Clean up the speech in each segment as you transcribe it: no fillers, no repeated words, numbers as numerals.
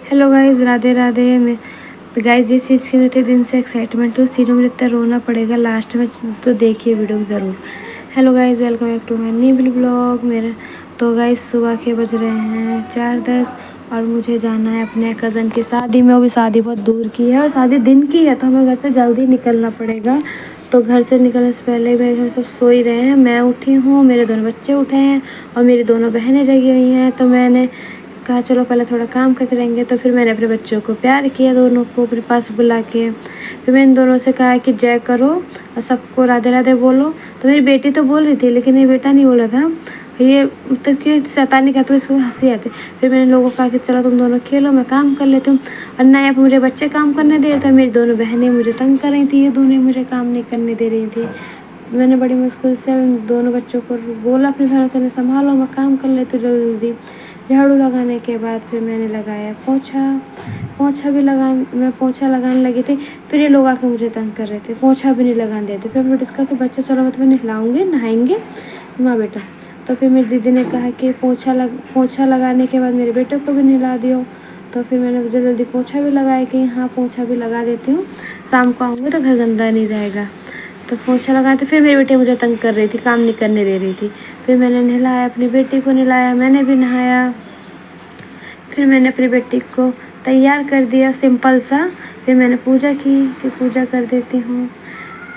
Hello guys, Radhe Radhe. मैं तो guys जिस चीज़ की मुझे दिन से एक्साइटमेंट हो सीधे मुझे इतना रोना पड़ेगा लास्ट में, तो देखिए वीडियो ज़रूर। Hello guys, welcome back to my new blog. मेरा तो गाइस सुबह के बज रहे हैं 4:10 और मुझे जाना है अपने कज़न की शादी में। वो भी शादी बहुत दूर की है और शादी दिन की है, तो हमें घर से जल्दी निकलना पड़ेगा। तो घर से निकलने से पहले मेरे घर सब सो ही रहे हैं, मैं उठी हूँ, मेरे दोनों बच्चे उठे हैं और मेरी दोनों बहनें जगी हुई हैं। तो मैंने कहा चलो पहले थोड़ा काम करके रहेंगे। तो फिर मैंने अपने बच्चों को प्यार किया, दोनों को अपने पास बुला के। फिर मैंने दोनों से कहा कि जय करो और सबको राधे राधे बोलो। तो मेरी बेटी तो बोल रही थी लेकिन ये बेटा नहीं बोल रहा था, ये मतलब कि शैतानी कहते हुए इसको हंसी आती। फिर मैंने लोगों को कहा कि चलो तुम दोनों खेलो, मैं काम कर लेती हूँ। और ना यहाँ पर मुझे बच्चे काम करने दे रहे थे, मेरी दोनों बहनें मुझे तंग कर रही थी, ये दोनों मुझे काम नहीं करने दे रही थी। मैंने बड़ी मुश्किल से दोनों बच्चों को बोला अपनी बहनों से, संभालो मैं काम कर लेती हूँ जल्दी। झाड़ू लगाने के बाद फिर मैंने लगाया पोछा भी मैं पोछा लगाने लगी थी। फिर ये लोग आके मुझे तंग कर रहे थे, पोछा भी नहीं लगाने देते। फिर मैं डिस्का के बच्चे चलो मैं तुम्हें नहलाऊंगे नहाएंगे माँ बेटा। तो फिर मेरी दीदी ने कहा कि पोछा लगाने के बाद मेरे बेटे को भी नहला दियो। तो फिर मैंने जल्दी पोछा भी लगाया कि हाँ पोछा भी लगा देती हूँ, शाम को आऊँगी तो घर गंदा नहीं रहेगा। तो पोछा लगाया तो फिर मेरी बेटी मुझे तंग कर रही थी, काम नहीं करने दे रही थी। फिर मैंने नहलाया, अपनी बेटी को नहलाया, मैंने भी नहाया। फिर मैंने अपनी बेटी को तैयार कर दिया सिंपल सा। फिर मैंने पूजा की कि पूजा कर देती हूँ।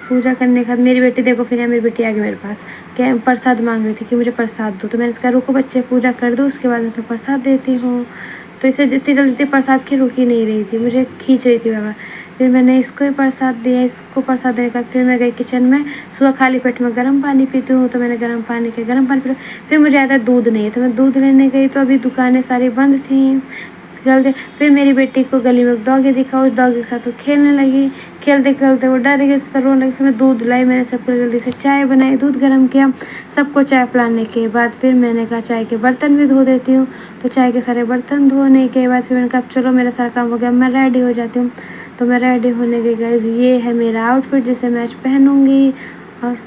पूजा करने के बाद मेरी बेटी देखो, फिर मेरी बेटी आ गई मेरे पास, क्या प्रसाद मांग रही थी कि मुझे प्रसाद दो। तो मैंने इसका रुको बच्चे पूजा कर दो, उसके बाद मैं तो प्रसाद देती हूँ। तो इसे जितनी जल्दी प्रसाद की रुक ही नहीं रही थी, मुझे खींच रही थी बाबा। फिर मैंने इसको ही प्रसाद दिया, इसको प्रसाद देने का फिर मैं गई किचन में। सुबह खाली पेट में गर्म पानी पीती हूँ, तो मैंने गर्म पानी पी। फिर मुझे आता दूध नहीं है, तो मैं दूध लेने गई, तो अभी दुकानें सारी बंद थी जल्दी। फिर मेरी बेटी को गली में एक डॉगी दिखा, उस डॉगी के साथ वो खेलने लगी। खेलते खेलते वो डर गई, इस तरह रोने लगी। फिर मैं दूध लाई, मैंने सबको जल्दी से चाय बनाई, दूध गर्म किया। सबको चाय पिलाने के बाद फिर मैंने कहा चाय के बर्तन भी धो देती हूँ। तो चाय के सारे बर्तन धोने के बाद फिर मैंने कहा चलो मेरा सारा काम हो गया, मैं रेडी हो जाती हूँ। तो मैं रेडी होने गई गाइस, ये है मेरा आउटफिट जिसे मैं आज पहनूँगी। और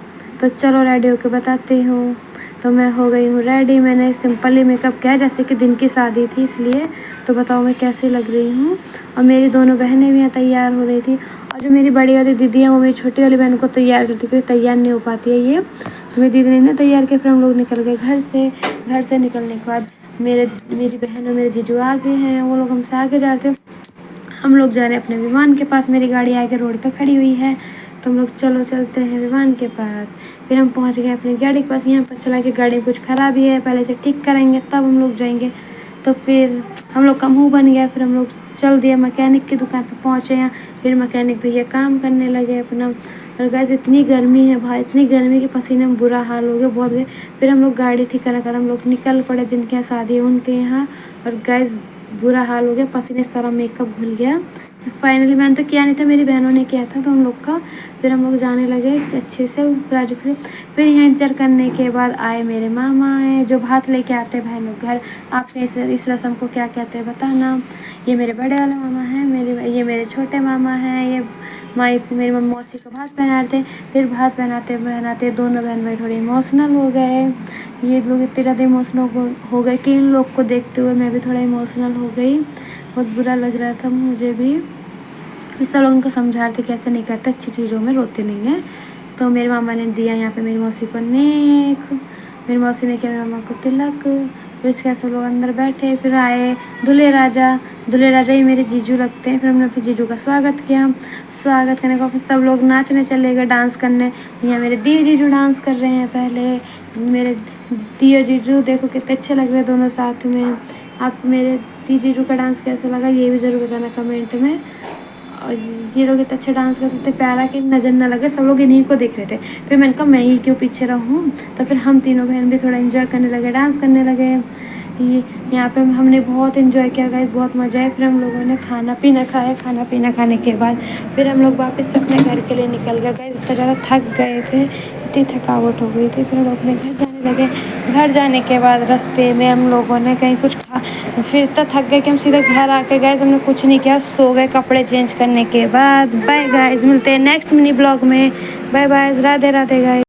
तो चलो रेडी होकर बताती हूँ। तो मैं हो गई हूँ रेडी, मैंने सिंपली मेकअप किया जैसे कि दिन की शादी थी इसलिए। तो बताओ मैं कैसी लग रही हूँ। और मेरी दोनों बहनें भी यहाँ तैयार हो रही थी, और जो मेरी बड़ी वाली दीदी है वो मेरी छोटी वाली बहन को तैयार करती, क्योंकि तैयार नहीं हो पाती है ये। तो मेरी दीदी ने ना तैयार किया। फिर हम लोग निकल गए घर से। घर से निकलने के बाद मेरी बहन और मेरे जीजू आगे हैं, वो लोग हमसे आगे जा रहे थे। हम लोग जा रहे हैं अपने विमान के पास, मेरी गाड़ी आके रोड पे खड़ी हुई है। तो हम लोग चलो चलते हैं विमान के पास। फिर हम पहुंच गए अपनी गाड़ी के पास। यहाँ पर चला कि गाड़ी में कुछ खराबी है, पहले से ठीक करेंगे तब हम लोग जाएंगे। तो फिर हम लोग का मुँह बन गया। फिर हम लोग चल दिया मैकेनिक की दुकान पर पहुँचे हैं। फिर मैकेनिक भैया काम करने लगे अपना। और गैस इतनी गर्मी है भाई, इतनी गर्मी के पसीने में बुरा हाल हो गया, बहुत गए। फिर हम लोग गाड़ी ठीक करने का हम लोग निकल पड़े, जिनके यहाँ शादी है उनके यहाँ। और गैस बुरा हाल हो गया, पसीने सारा मेकअप भूल गया। फाइनली मैंने तो किया नहीं था, मेरी बहनों ने किया था तो हम लोग का। फिर हम लोग जाने लगे अच्छे से राजू से। फिर यहाँ इंतजार करने के बाद आए मेरे मामा आए, जो भात लेके आते हैं बहनों घर। आपने इस रस्म को क्या कहते हैं बताना। ये मेरे बड़े वाले मामा हैं, ये मेरे छोटे मामा हैं। ये मेरी मौसी को भात पहना रहे थे। फिर भात पहनाते दोनों बहन भाई थोड़े इमोशनल हो गए। ये लोग इतने ज़्यादा इमोशनल हो गए कि इन लोग को देखते हुए मैं भी थोड़ा इमोशनल हो गई। बहुत बुरा लग रहा था मुझे भी। फिर सब लोग उनको समझा रहे थे कैसे नहीं करते, अच्छी चीज़ों में रोते नहीं हैं। तो मेरे मामा ने दिया यहाँ पे मेरी मौसी को नेक, मेरी मौसी ने किया मेरे मामा को तिलक। फिर इसके बाद सब लोग अंदर बैठे। फिर आए दूल्हे राजा ही मेरे जीजू लगते हैं। फिर हमने अपने जीजू का स्वागत किया। स्वागत करने के बाद फिर सब लोग नाचने चले गए, डांस करने। यहाँ मेरे दी जीजू डांस कर रहे हैं पहले। मेरे दी और जीजू देखो कितने अच्छे लग रहे हैं दोनों साथ में। आप मेरे दी जीजू का डांस कैसा लगा ये भी ज़रूर बताना कमेंट में। और ये लोग इतना अच्छा डांस करते थे, प्यारा कि नज़र ना लगे, सब लोग इन्हीं को देख रहे थे। फिर मैंने कहा मैं ही क्यों पीछे रहूँ। तो फिर हम तीनों बहन भी थोड़ा इन्जॉय करने लगे, डांस करने लगे। ये यहाँ पे हमने बहुत इन्जॉय किया गाइस, बहुत मज़ा आया। फिर हम लोगों ने खाना पीना खाया। खाना पीना खाने के बाद फिर हम लोग वापस अपने घर के लिए निकल गए गाइस। इतना ज़्यादा थक गए थे, इतनी थकावट हो गई थी। फिर हम अपने घर जाने लगे। घर जाने के बाद रास्ते में हम लोगों ने कहीं कुछ फिर इतना थक गए कि हम सीधे घर आके गाइस हमने कुछ नहीं किया, सो गए कपड़े चेंज करने के बाद। बाय गाइस, मिलते हैं नेक्स्ट मिनी ब्लॉग में। Bye bye, Radhe Radhe guys.